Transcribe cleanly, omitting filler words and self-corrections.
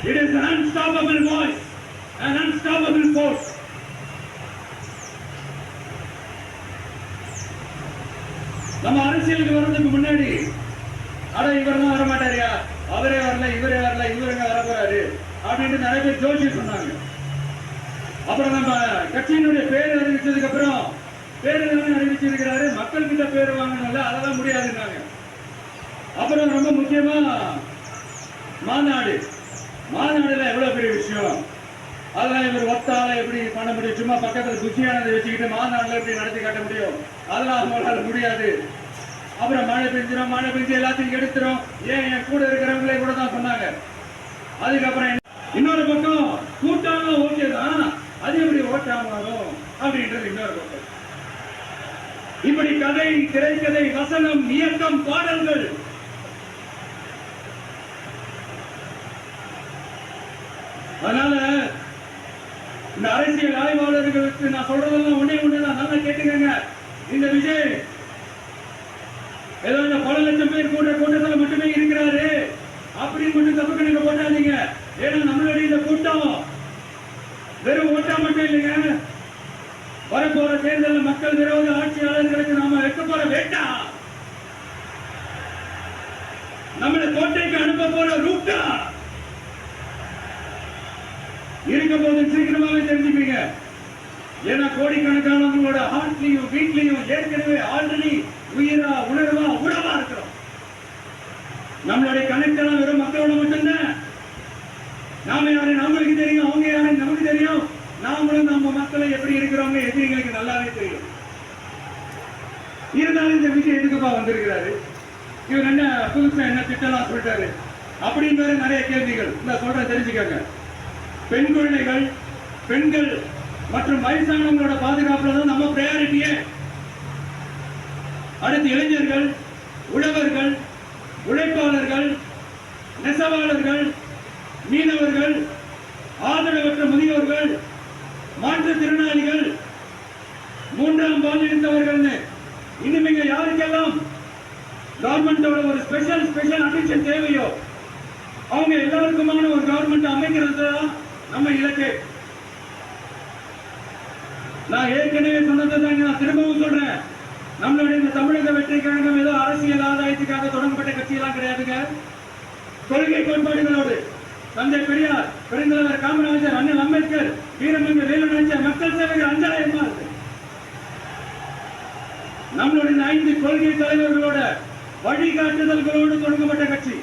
It is an unstoppable voice, an unstoppable force. நம்ம அரசியலுக்கு வர்றதுக்கு முன்னாடி அட இவர் தான் வரமாட்டாரியா, அவரே வரல, இவரே வரல, இவருங்க வர போறாரு அப்படின்னு நிறைய பேர் ஜோசியம் சொன்னாங்க. அப்புறம் நம்ம கட்சியினுடைய பேர் அறிவிச்சதுக்கு அப்புறம் பேர் அறிவிச்சிருக்கிறாரு, மக்கள் கிட்ட பேர் வாங்கினால அதெல்லாம் முடியாதுன்னாங்க. அப்புறம் ரொம்ப முக்கியமா மாநாடுல எவ்வளவு பெரிய விஷயம், அதெல்லாம் இவர் ஒத்தால எப்படி பண்ண முடியும், சும்மா பக்கத்துல குச்சியானதை வச்சுக்கிட்டு மாநாடுல எப்படி நடத்தி காட்ட முடியும், அதெல்லாம் அவங்களால முடியாது. அப்புறம் மழை பெஞ்சு எல்லாத்தையும் எடுத்துரும், ஏன் என் கூட இருக்கிறவங்களே கூட தான் சொன்னாங்க. அதுக்கப்புறம் இன்னொரு பக்கம் கூட்டாங்க ஓகே தான், அது எப்படி ஓட்டாமாகும் அப்படின்றது இன்னொரு பக்கம். இப்படி கதை, திரைக்கதை, வசனம், இயக்கம், பாடல்கள், அதனால இந்த அரசியல் ஆய்வாளர்களுக்கு நான் சொல்றதெல்லாம் ஒண்ணுதான், நல்லா கேட்டுக்கங்க. இந்த விஜய் ஏதோ பல லட்சம் பேர் கூட்டத்தில் மட்டுமே இருக்கிறாரு அப்படின்னு மட்டும் தப்பு நீங்க போட்டாதீங்க. ஏன்னா நம்மளுடைய இந்த கூட்டம் வெறும் ஓட்டா மட்டும் இல்லைங்க, வரப்போற தேர்தலில் மக்கள் விரோத ஆட்சியாளர்களுக்கு நாம வைக்க போற வேட்டா, நம்மளை கோட்டைக்கு அனுப்ப போற ரூட்டா இருக்க போது சீக்கிரமாவே தெரிஞ்சுப்பீங்க. ஏன்னா கோடிக்கணக்கானவங்களோட ஹார்ட்லயும் வீட்லயும் ஏற்கனவே ஆல்ரெடி உயிரா உணர்வா உறவா இருக்கிறோம். நம்மளுடைய கனெக்ட் எல்லாம் வெறும் மக்களோட மட்டும்தான். நாம யாரு நம்மளுக்கு தெரியும், அவங்க யாரு நமக்கு தெரியும். நாமளும் நம்ம மக்களை எப்படி இருக்கிறோங்க எதிரிகளுக்கு நல்லாவே தெரியும். இருந்தாலும் இந்த விஷயம் எதுக்குப்பா வந்திருக்கிறாரு, இவர் என்ன புதுசா என்ன திட்டலாம் சொல்லிட்டாரு அப்படின்னு நிறைய கேள்விகள் இந்த சொல்ற தெரிஞ்சுக்கோங்க. பெண் குழந்தைகள், பெண்கள் மற்றும் வயசானவங்களோட பாதுகாப்புல தான் நம்ம பிரையாரிட்டியே. அடுத்து இளைஞர்கள், உழவர்கள், உழைப்பாளர்கள், நெசவாளர்கள், மீனவர்கள், ஆதரவற்ற முதியோர்கள், மாற்றுத்திறனாளிகள், மூன்றாம் பாலினத்தவர்கள், இனிமேங்க யாருக்கெல்லாம் கவர்மெண்டோட ஒரு ஸ்பெஷல் அட்டென்ஷன் தேவையோ அவங்க எல்லாருக்குமான ஒரு கவர்மெண்ட் அமைக்கிறது தான் நம்ம இலக்கு. நான் ஏற்கனவே சொன்னதை தாங்க நான் திரும்பவும் சொல்றேன். நம்மளுடைய இந்த தமிழக வெற்றி கழகம் ஏதோ அரசியல் ஆதாயத்துக்காக தொடங்கப்பட்ட கட்சியெல்லாம் கிடையாதுங்க. கொள்கை கோட்பாடுகளோடு தந்தை பெரியார், பெருந்தலைவர் காமராஜர், அண்ணல் அம்பேத்கர், வீரமங்க வேலுநாச்சியார், மக்கள் சேவகர் அஞ்சலை அம்மாள், நம்மளுடைய 5 கொள்கை தலைவர்களோட வழிகாட்டுதல்களோடு தொடங்கப்பட்ட கட்சி.